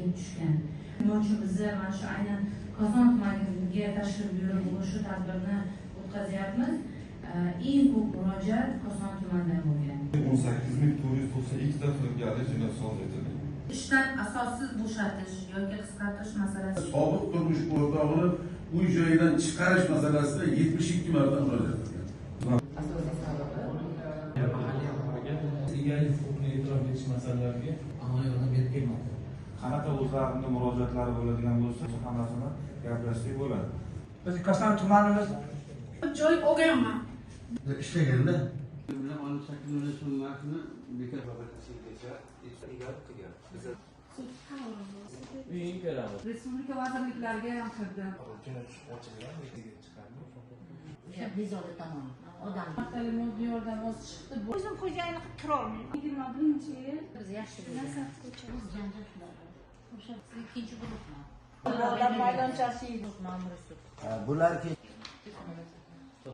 kelib tushgan. Nima uchun biz mana shu aynan Koson tumaniga tashrif buyurib shu tadbirni o'tkazyapmiz. Eng ko'p murojaat Koson tumanidan bo'lgan. 18.492 ta firibgarlik jinoyati sodir etildi. Ishdan asossiz bo'shatish yoki qisqartirish masalasi. Sobiq turmush o'rtog'ini uy joyidan chiqarish masalasida 72 marta murojaat qilgan. Egalik huquqini e'tirof etish masalalariga amalga yordam berib kelmoqda. Qanaqa o'zlarining murojaatlari bo'ladigan bo'lsa, hammasini gaplashsak bo'ladi. Biz Koson tumanimiz joy olganman. Ishlaganda bilan olib shakllanishni narxini bekor Uying kelamiz. Respublika vazirliklariga ham kirdim. Bezovta tomon odam Martali moddiy yordam oz chiqdi. O'zim xo'jayinlik qilib tura olmayman. 21-yil biz yaxshi Nasaf ko'chamiz. janjal shular. O'sha ikkinchi guruhman. Odam maydonchasi Ma'muriy sud. bular